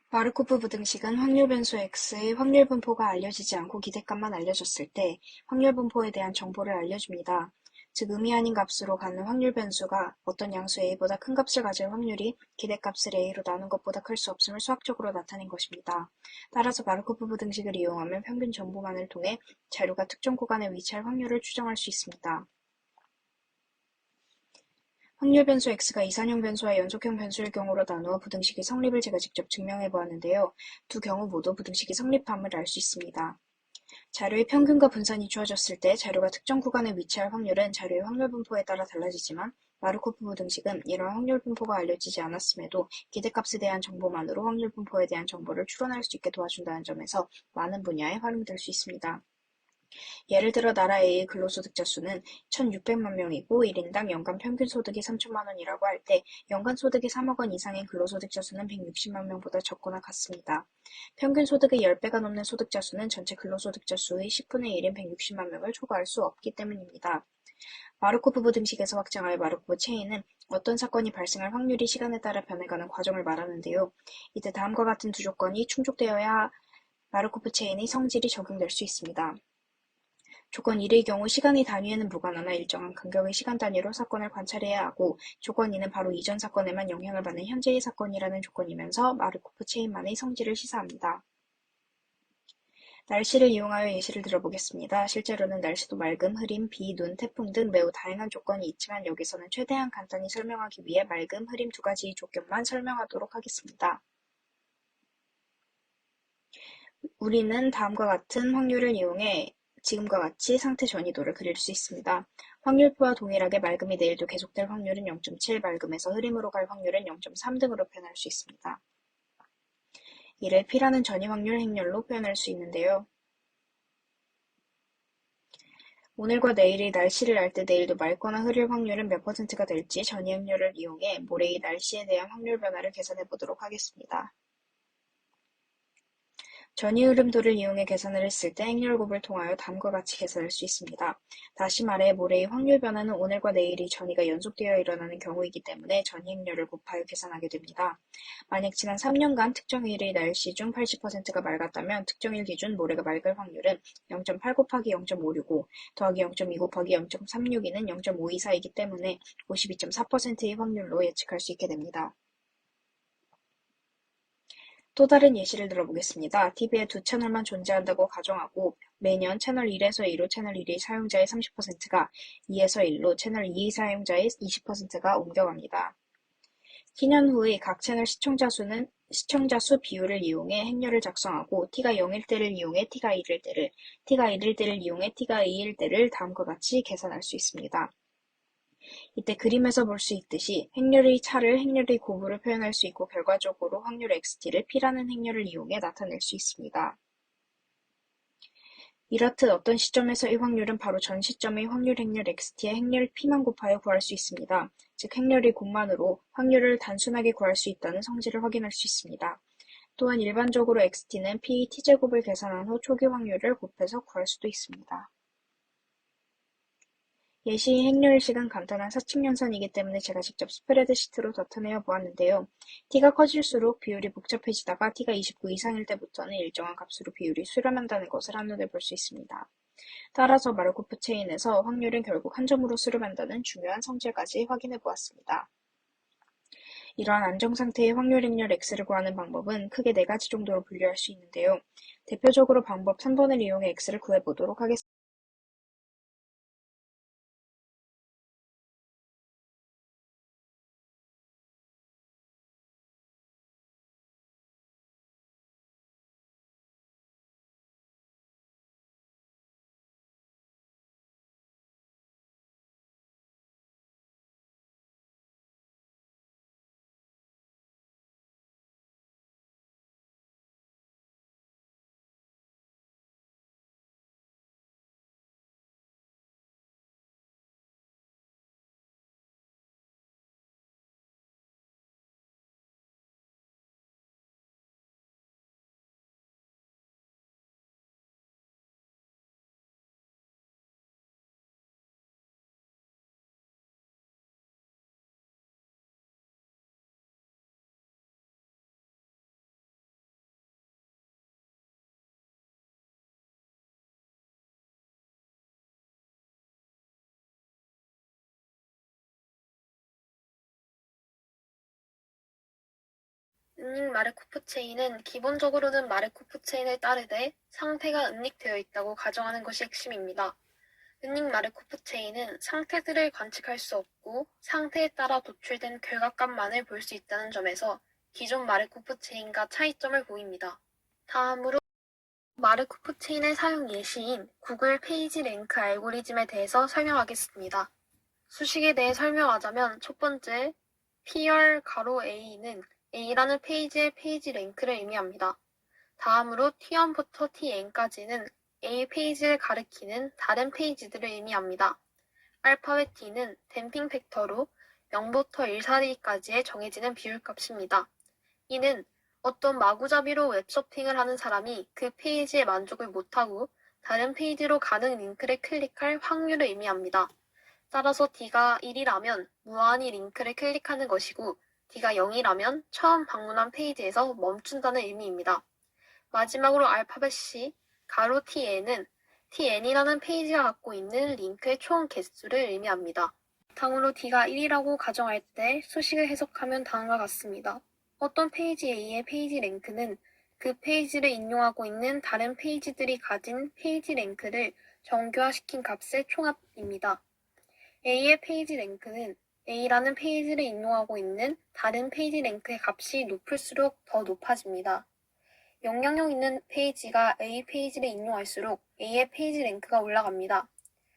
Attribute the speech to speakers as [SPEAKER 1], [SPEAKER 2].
[SPEAKER 1] 마르코프 부등식은 확률 변수 x의 확률 분포가 알려지지 않고 기대값만 알려졌을 때 확률 분포에 대한 정보를 알려줍니다. 즉 의미 아닌 값으로 가는 확률 변수가 어떤 양수 a보다 큰 값을 가질 확률이 기대값을 a로 나눈 것보다 클 수 없음을 수학적으로 나타낸 것입니다. 따라서 마르코프 부등식을 이용하면 평균 정보만을 통해 자료가 특정 구간에 위치할 확률을 추정할 수 있습니다. 확률 변수 x가 이산형 변수와 연속형 변수일 경우로 나누어 부등식의 성립을 제가 직접 증명해 보았는데요. 두 경우 모두 부등식이 성립함을 알 수 있습니다. 자료의 평균과 분산이 주어졌을 때 자료가 특정 구간에 위치할 확률은 자료의 확률 분포에 따라 달라지지만 마르코프 부등식은 이러한 확률 분포가 알려지지 않았음에도 기대값에 대한 정보만으로 확률 분포에 대한 정보를 추론할 수 있게 도와준다는 점에서 많은 분야에 활용될 수 있습니다. 예를 들어 나라 A의 근로소득자 수는 1,600만 명이고 1인당 연간 평균 소득이 3천만 원이라고 할 때 연간 소득이 3억 원 이상인 근로소득자 수는 160만 명보다 적거나 같습니다. 평균 소득의 10배가 넘는 소득자 수는 전체 근로소득자 수의 10분의 1인 160만 명을 초과할 수 없기 때문입니다. 마르코프 부등식에서 확장하여 마르코프 체인은 어떤 사건이 발생할 확률이 시간에 따라 변해가는 과정을 말하는데요. 이때 다음과 같은 두 조건이 충족되어야 마르코프 체인의 성질이 적용될 수 있습니다. 조건 1의 경우 시간의 단위에는 무관하나 일정한 간격의 시간 단위로 사건을 관찰해야 하고 조건 2는 바로 이전 사건에만 영향을 받는 현재의 사건이라는 조건이면서 마르코프 체인만의 성질을 시사합니다. 날씨를 이용하여 예시를 들어보겠습니다. 실제로는 날씨도 맑음, 흐림, 비, 눈, 태풍 등 매우 다양한 조건이 있지만 여기서는 최대한 간단히 설명하기 위해 맑음, 흐림 두 가지의 조건만 설명하도록 하겠습니다. 우리는 다음과 같은 확률을 이용해 지금과 같이 상태 전이도를 그릴 수 있습니다. 확률표와 동일하게 맑음이 내일도 계속될 확률은 0.7, 맑음에서 흐림으로 갈 확률은 0.3 등으로 표현할 수 있습니다. 이를 P라는 전이 확률 행렬로 표현할 수 있는데요. 오늘과 내일의 날씨를 알 때 내일도 맑거나 흐릴 확률은 몇 %가 될지 전이 행렬을 이용해 모레의 날씨에 대한 확률 변화를 계산해 보도록 하겠습니다. 전이 흐름도를 이용해 계산을 했을 때 행렬곱을 통하여 다음과 같이 계산할 수 있습니다. 다시 말해 모레의 확률 변화는 오늘과 내일이 전이가 연속되어 일어나는 경우이기 때문에 전이 행렬을 곱하여 계산하게 됩니다. 만약 지난 3년간 특정일의 날씨 중 80%가 맑았다면 특정일 기준 모레가 맑을 확률은 0.8 곱하기 0.565 더하기 0.2 곱하기 0.362는 0.524이기 때문에 52.4%의 확률로 예측할 수 있게 됩니다. 또 다른 예시를 들어보겠습니다. TV에 두 채널만 존재한다고 가정하고 매년 채널 1에서 2로 채널 1의 사용자의 30%가 2에서 1로 채널 2의 사용자의 20%가 옮겨갑니다. 10년 후의 각 채널 시청자 수 비율을 이용해 행렬을 작성하고 t가 0일 때를 이용해 t가 1일 때를, t가 1일 때를 이용해 t가 2일 때를 다음과 같이 계산할 수 있습니다. 이때 그림에서 볼 수 있듯이 행렬의 차를 행렬의 곱으로 표현할 수 있고 결과적으로 확률 xt를 p라는 행렬을 이용해 나타낼 수 있습니다. 이렇듯 어떤 시점에서의 확률은 바로 전 시점의 확률 행렬 xt의 행렬 p만 곱하여 구할 수 있습니다. 즉 행렬의 곱만으로 확률을 단순하게 구할 수 있다는 성질을 확인할 수 있습니다. 또한 일반적으로 xt는 p의 t제곱을 계산한 후 초기 확률을 곱해서 구할 수도 있습니다. 예시의 행렬식은 간단한 사칙연산이기 때문에 제가 직접 스프레드시트로 나타내어 보았는데요. t가 커질수록 비율이 복잡해지다가 t가 29 이상일 때부터는 일정한 값으로 비율이 수렴한다는 것을 한눈에 볼 수 있습니다. 따라서 마르코프 체인에서 확률은 결국 한 점으로 수렴한다는 중요한 성질까지 확인해 보았습니다. 이러한 안정상태의 확률 행렬 x를 구하는 방법은 크게 네 가지 정도로 분류할 수 있는데요. 대표적으로 방법 3번을 이용해 x를 구해보도록 하겠습니다.
[SPEAKER 2] 은닉 마르코프 체인은 기본적으로는 마르코프 체인을 따르되 상태가 은닉되어 있다고 가정하는 것이 핵심입니다. 은닉 마르코프 체인은 상태들을 관측할 수 없고 상태에 따라 도출된 결과값만을 볼 수 있다는 점에서 기존 마르코프 체인과 차이점을 보입니다. 다음으로 마르코프 체인의 사용 예시인 구글 페이지 랭크 알고리즘에 대해서 설명하겠습니다. 수식에 대해 설명하자면 첫 번째, PR A는 A라는 페이지의 페이지 랭크를 의미합니다. 다음으로 T1부터 Tn까지는 A 페이지를 가리키는 다른 페이지들을 의미합니다. 알파벳 D는 댐핑 팩터로 0부터 1사이까지의 정해지는 비율값입니다. 이는 어떤 마구잡이로 웹서핑을 하는 사람이 그 페이지에 만족을 못하고 다른 페이지로 가는 링크를 클릭할 확률을 의미합니다. 따라서 D가 1이라면 무한히 링크를 클릭하는 것이고 D가 0이라면 처음 방문한 페이지에서 멈춘다는 의미입니다. 마지막으로 알파벳 C, 가로 TN은 TN이라는 페이지가 갖고 있는 링크의 총 개수를 의미합니다. 바탕으로 D가 1이라고 가정할 때 수식을 해석하면 다음과 같습니다. 어떤 페이지 A의 페이지 랭크는 그 페이지를 인용하고 있는 다른 페이지들이 가진 페이지 랭크를 정교화시킨 값의 총합입니다. A의 페이지 랭크는 A라는 페이지를 인용하고 있는 다른 페이지 랭크의 값이 높을수록 더 높아집니다. 영향력 있는 페이지가 A 페이지를 인용할수록 A의 페이지 랭크가 올라갑니다.